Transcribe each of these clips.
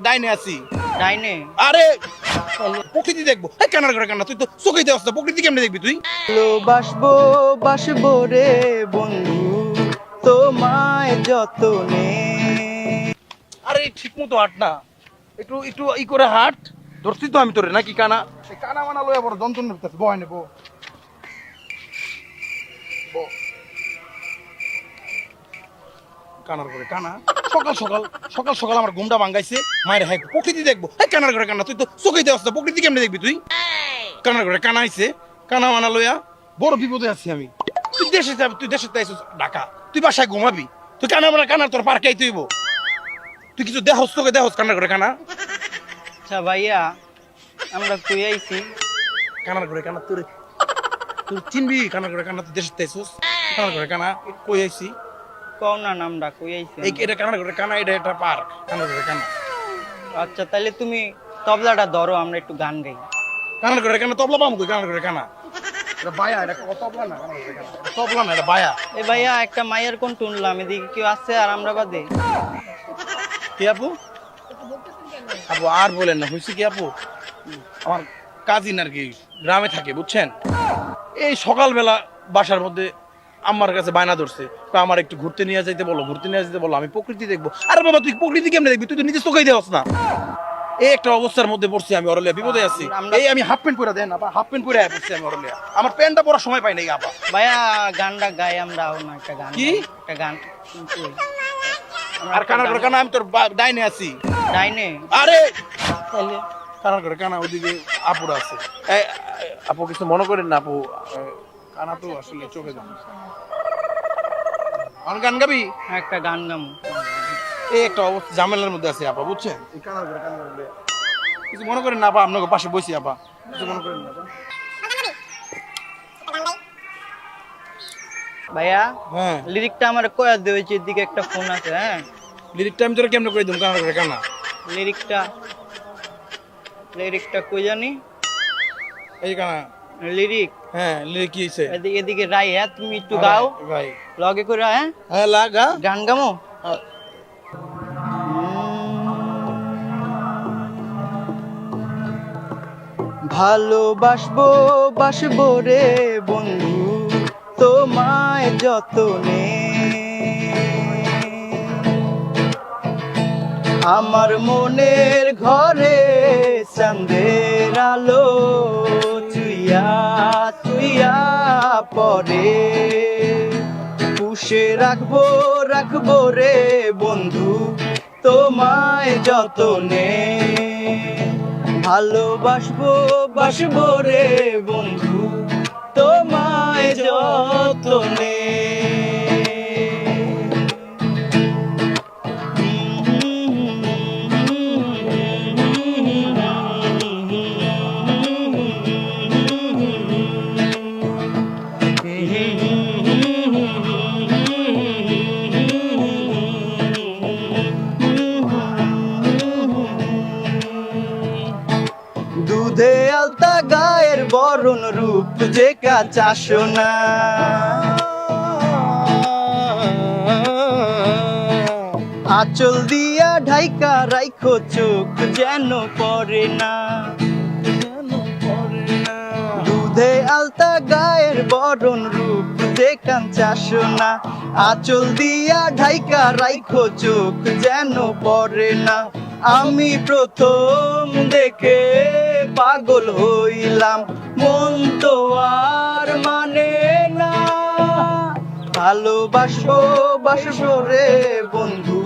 ডাইনে আছি। ডাইনে? আরে প্রকৃতি দেখবো। কান্নার করে কান্না, তুই তো চোখেই দেওয়াস না, প্রকৃতি কেমনে দেখবি তুই? ভালোবাসবো বাসবো রে বন্ধু তোমায় যতনে। আরে ঠিক মতো হাঁট না, একটু একটু ই করে হাঁট। ধরছি তো আমি তোরে নাকি কানা? কানা মানা লইয়া বড় যন্ত্রণা করতেছে। বয় নেবো কানার করে কানা। সকাল সকাল সকাল সকাল আমার ঘুমটা ভাঙ্গাইছে। মায়ের হ্যাঁ প্রকৃতি দেখবো। কানার করে কান্না, তুই তো চোখেই দেওয়াস না, প্রকৃতি কেমনে দেখবি তুই? কানার করে কানা আইছে, কানা মানা লইয়া বড় বিপদে আছি আমি। তুই দেশে যাবি, তুই দেশে আইছিস ঢাকা, তুই বাসায় ঘুমাবি, তুই কানা মানা কানার তোর পার্কে আইতে হইব। তুই কিছু দেহস, তোকে দেহস কান্নার করে কানা। আচ্ছা ভাইয়া, আমরা কই আইছি? কানার করে কানা তোর তুই চিনবি? কানার করে কানা, তুই দেশে আইছিস। কানার করে কানা কই আইছি? কও না নামটা, কই আইছি? এটা কানার করে কানা, এটা একটা পার্ক। কানার করে কানা। আচ্ছা তাহলে তুমি তবলাটা ধরো, আমরা একটু গান গাই। কানার করে কানা তবলা পাবো কই? কানার করে কানা এটা বায়া, এটা তবলা না। কানার করে কানা এটা তবলা না, এটা বায়া। এ ভাইয়া, একটা মাইয়ার কোন শুনলাম, এদিকে কেউ আছে আর আমরা বাদে? কি আপু? আপু আর বলেন না, হয়েছে কি আপু, আমার কাজিন আর কি গ্রামে থাকে বুঝছেন। এই সকালবেলা বাসার মধ্যে আমার কাছে বায়না ধরছে, আমার একটু ঘুরতে নিয়ে যাইতে বলো, ঘুরতে নিয়ে যেতে বলো, আমি প্রকৃতি দেখবো। আরে বাবা তুই প্রকৃতি কেমনে দেখবি? তুই তো নিজে চোখেই দেওয়াস না। এই একটা অবস্থার মধ্যে পড়ছি আমি, অরলিয়া বিপদে আছি। এই আমি হাফ প্যান্ট পরে দেন আপা, হাফ প্যান্ট পরে পড়ছি আমি অরলিয়া, আমার প্যান্টটা পরার সময় পাই নাই আপা। ভাইয়া গানটা গাই আমরা, না একটা গান কি? গাই, একটা গান কিন্তু আর কানার করে কানা, আমি তোর ডাইনে আছি। ডাইনে? আরে তাহলে কানার করে কানা, ওইদিকে আপুরা আছে। আপু কিছু মনে করেন না আপু, কানা তো আসলে চোখে যান। আমার গান গাবি? একটা গান গামু। এই একটা অবস্থা ঝামেলার মধ্যে আছে আপা বুঝছেন। এই কানার করে কানা করলে কিছু মনে করেন না আপা, আপনাকে পাশে বসি আপা, কিছু মনে করেন না আপা। ভাইয়া হ্যাঁ লিরিকটা আমার কয়া দিয়েছে, এদিকে একটা ফোন আছে। হ্যাঁ লিরিকটা আমি তোরা কেমনে করে দিম? কানার করে কানা লিরিকটা লিরিকটা কই জানি? এই কানা লিরিক হ্যাঁ লিরিক কি হইছে? এদিকে এদিকে রাই। হ্যাঁ তুমি একটু গাও ভাই। লগে করে। হ্যাঁ হ্যাঁ লাগা গান গামো। ভালোবাসবো বাসবো রে বন্ধু তোমায় যতনে। আমার মনের ঘরে চাঁদের আলো চুইয়া চুইয়া পরে। পুষে রাখবো রাখবো রে বন্ধু তোমায় যতনে। ভালোবাসবো বাসবো রে বন্ধু তোমায় যতনে। দুধে আলতা গায়ের বরণ রূপ যে কাঁচা সোনা। আঁচল দিয়া ঢাইকা রাইখো চোখ যেন পড়ে না। দুধে আলতা গায়ের বরণ রূপ যে কাঁচা সোনা। আঁচল দিয়া ঢাইকা রাইখো চোখ যেন পড়ে না। আমি প্রথম দেখে পাগল হইলাম, মন তো আর মানে না। ভালোবাসবো বাসবো রে বন্ধু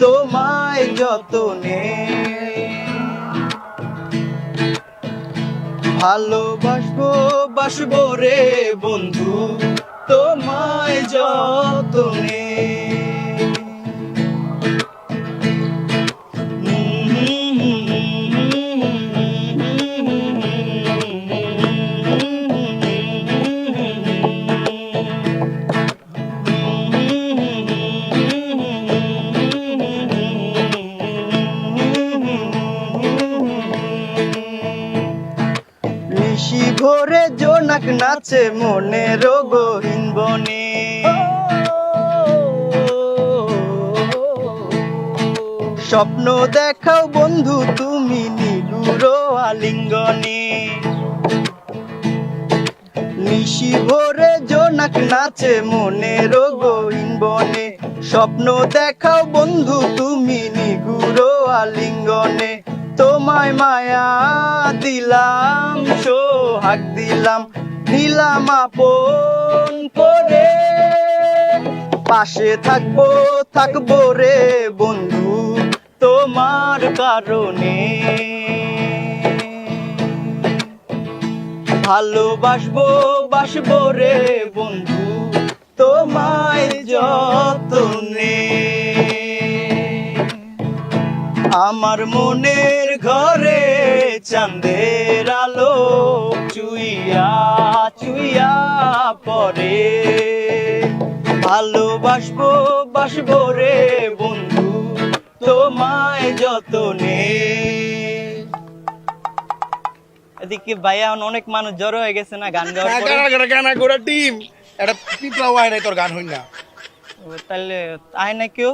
তোমায় যতনে। ভালোবাসবো বাসবো রে বন্ধু তোমায় যতনে। নিশি ভোরে জোনাক নাচে মনের গহীন বনে। স্বপ্ন দেখাও বন্ধু তুমি নিগুড় আলিঙ্গনে, নিশি ভোরে জোনাক নাচে মনের গহীন বনে, স্বপ্ন দেখাও বন্ধু তুমি নিগুড় আলিঙ্গনে, তোমায় মায়া দিলাম সোহাগ দিলাম, দিলাম আপন করে, পাশে থাকবো থাকবো রে বন্ধু তোমার কারণে, ভালোবাসবো বাসবো রে বন্ধু তোমায় যতনে, আমার মনের ঘরে চাঁদের আলো চুইয়া চুইয়া পড়ে, ভালোবাসবো বাসবো রে বন্ধু তোমায় যতনে। এদিকে ভাইয়া অনেক মানুষ জড়ো হয়ে গেছে না গান গাওয়ার পরে। গানা গোড়া টিম এটা পিপলা ওয়াই নাই তোর গান হই না। তাহলে আয় না কেউ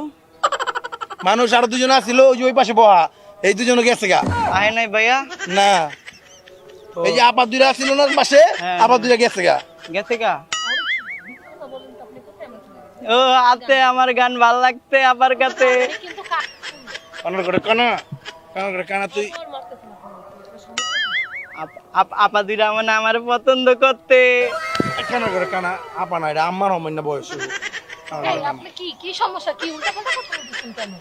মানুষ আরো দুজন আছিল ওই যে ওই পাশে বহা, এই দুজন গেছে গা। আয় নাই ভাইয়া না এই যে আপা দুইটা ছিল না পাশে, হ্যাঁ। আপা দুইটা গেছে গা। গেছে গা। ও আতে আমার গান ভাল লাগতে আবার কাতে কানার করে কানা, কানার করে কানা তুই আপা দুইটা মানে আমার পছন্দ করতে। কানার করে কানা আপা না, এটা আমার অমান্য বয়স হইবো। এই আপনি কি সমস্যা, কি উল্টাপাল্টা কথা বলতেছেন কেন?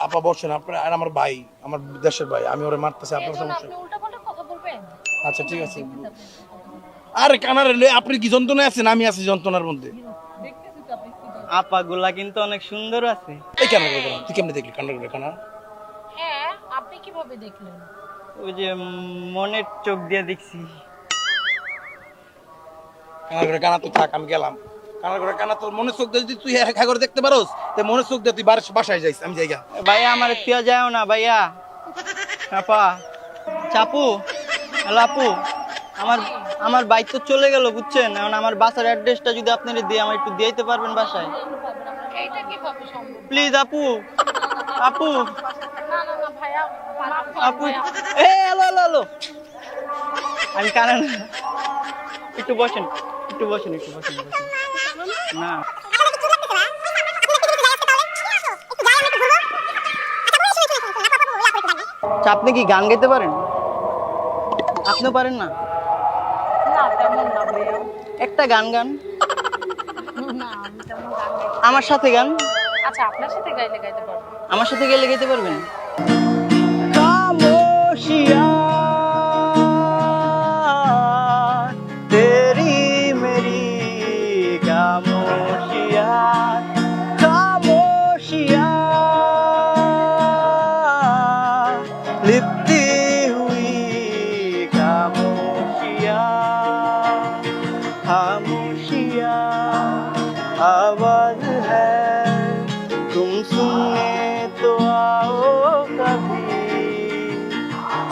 আপা বসেন, আপনার আর আমার ভাই, আমার দেশের ভাই, আমি ওরে মারতেছি, আপনার এজন্য সমস্যা। আপনি উল্টাপাল্টা কথা বলবেন? আচ্ছা ঠিক আছে। আরে কানার আপনি কি যন্ত্রণায় আছেন? আমি আছি যন্ত্রণার মধ্যে। দেখতেছি তো আপনি কি বলেন। আপা গুলা কিন্তু অনেক সুন্দর আছে। এই কানার করে কানা, তুই কেমনে দেখলি কানার করে কানা? হ্যাঁ, আপনি কিভাবে দেখলেন? ওই যে মনের চোখ দিয়ে দেখছি। কানার করে কানা তুই থাক, আমি গেলাম। কানার করে কানা তোর মনের চোখ দিয়ে যদি তুই একা করে দেখতে পারোস, তে মনের চোখ দিয়ে তুই বাসায় যাইস, আমি যাইগা। ভাইয়া আমার তুই যাও না ভাইয়া। আপা চাপু হ্যালো আপু, আমার বাইক তো চলে গেল বুঝছেন, এখন আমার বাসার অ্যাড্রেসটা যদি আপনারা দিয়ে আমার একটু দিয়ে দিতে পারবেন বাসায় এইটা কিভাবে সম্ভব? প্লিজ আপু। আপু না না না ভাইয়া, মাফ করুন আপু ভাইয়া। এ হ্যালো হ্যালো হ্যালো, আমি কানা না। একটু বসেন একটু বসেন একটু বসেন বসেন। না আচ্ছা, আপনি কি গান গাইতে পারেন? আপনিও পারেন না? না তেমন না ভাইয়া। একটা গান গান না আমি তেমন গান গাইতে। আমার সাথে গান, আচ্ছা আপনার সাথে গাইলে গাইতে পারবো। আমার সাথে গেলে গাইতে পারবেন? খামোশিয়া তেরি মেরি খামোশিয়া, খামোশিয়া लिपटी हुई खामोशिया, खामोशिया आवाज है तुम सुनने तो आओ कभी,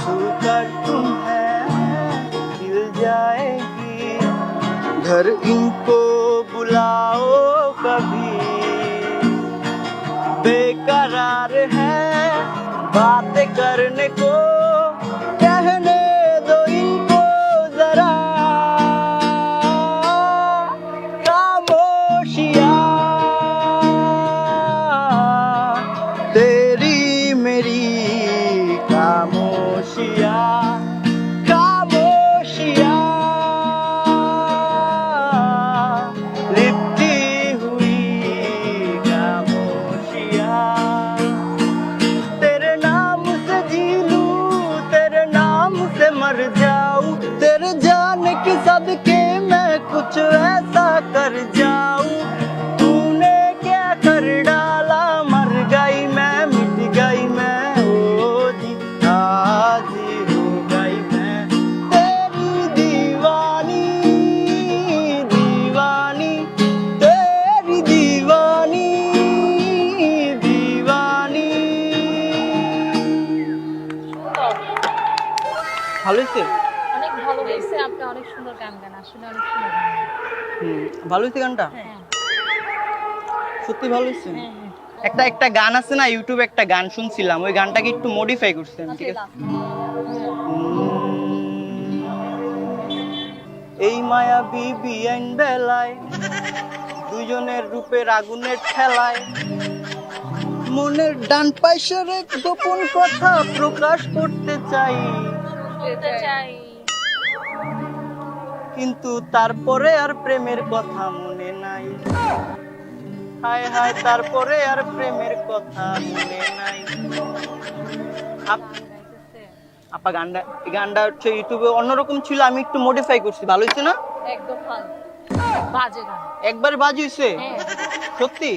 छूकर तुम्हें दिल जाएगी, घर इनको बुलाओ कभी, बेकरार है बातें करने को, कहने दो इनको जरा खामोशिया तेरी मेरी खामोशिया, खामोशिया लिपटी हुई खामोशिया, तेरे नाम से जी लूं तेरे नाम से मर जाऊं, तेरे जाने के सदके मैं कुछ ऐसा कर जाऊं, तूने क्या कर डाला मर गई मैं मिट गई मैं, ओ जी आज हो गई मैं तेरी दीवानी, दीवानी तेरी दीवानी, दीवानी। ভালো হয়েছে? অনেক ভালো হয়েছে, আপনি অনেক সুন্দর গান গান, আসলে অনেক সুন্দর গান গান। ভালো হয়েছে গানটা? হ্যাঁ সত্যি ভালো হয়েছে? হ্যাঁ হ্যাঁ। একটা একটা গান আছে না, ইউটিউবে একটা গান শুনছিলাম, ওই গানটাকে একটু মডিফাই করছি আমি, ঠিক আছে? এই মায়া বিবিআইন বেলায় দুজনের রূপের আগুনের ঠেলায় মনের ডান পাশের এক গোপন কথা প্রকাশ করতে চাই, বলতে চাই কিন্তু তারপরে আর প্রেমের কথা মনে নাই। হায় হায়, তারপরে আর প্রেমের কথা মনে নাই। আপা গানটা, এই গানটা হচ্ছে ইউটিউবে অন্যরকম ছিল, আমি একটু মডিফাই করছি, ভালো হয়েছে না? একদম ভালো বাজে গান একবারে বাজি হয়েছে হ্যাঁ সত্যি?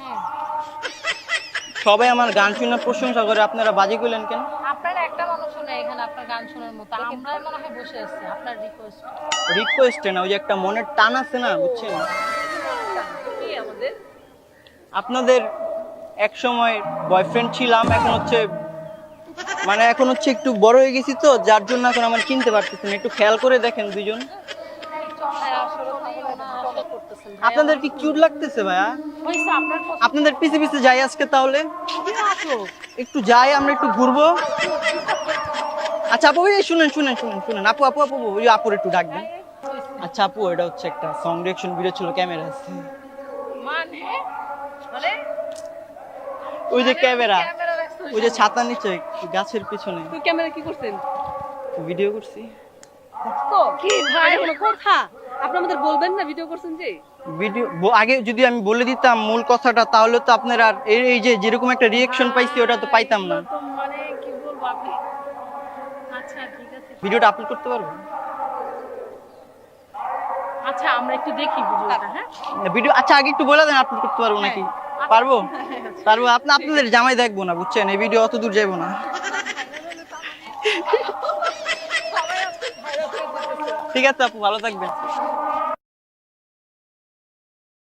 হ্যাঁ সবাই আমার গান শুনে প্রশংসা করে, আপনারা বাজি করলেন কেন? আপনারা একটা মানুষও নেই এখানে আপনার গান শোনার মতো, আমরা মনে হয় বসে আছি আপনার রিকোয়েস্ট রিকোয়েস্টে না, ওই যে একটা মনের টান আছে না, বুঝছেন? কি আমাদের আপনাদের এক সময় বয়ফ্রেন্ড ছিলাম, এখন হচ্ছে মানে এখন হচ্ছে একটু বড় হয়ে গেছি তো, যার জন্য এখন আমার চিনতে পারতেছেন, একটু খেয়াল করে দেখেন দুজন। আপনাদের কি কিউট লাগতেছে ভাইয়া? আপনাদের পিছে পিছে যাই আজকে তাহলে, একটু যাই, আমরা একটু ঘুরবো। আচ্ছা আপু, এই শুনেন শুনেন শুনেন শুনেন, আপু আপু আপু, ওই আপুর একটু ডাকবেন। আচ্ছা আপু, এটা হচ্ছে একটা সং ডিরেকশন ভিডিও ছিল, ক্যামেরা আছে, মানে মানে ওই যে ক্যামেরা, ওই যে ছাতা নিচে গাছের পিছনে তুই ক্যামেরা কি করছেন? ভিডিও করছি। তো কি ভাই কোনো কথা আপনি আমাদের বলবেন না ভিডিও করছেন যে? ভিডিও আগে যদি আমি বলে দিতাম মূল কথাটা, তাহলে তো আপনারা আর এই যে যেরকম একটা রিঅ্যাকশন পাইছি ওটা তো পাইতাম না। তো মানে কি বলবো আপনি আচ্ছা ঠিক আছে ভিডিওটা আপলোড করতে পারবো? আচ্ছা আমরা একটু দেখি ভিডিওটা হ্যাঁ ভিডিও আচ্ছা আগে একটু বলে দেন, আপলোড করতে পারবো নাকি? পারবো পারবো, আপনাদের জামাই দেখবো না, বুঝছেন? এই ভিডিও অত দূর যাইবো না। ঠিক আছে আপু, ভালো থাকবেন।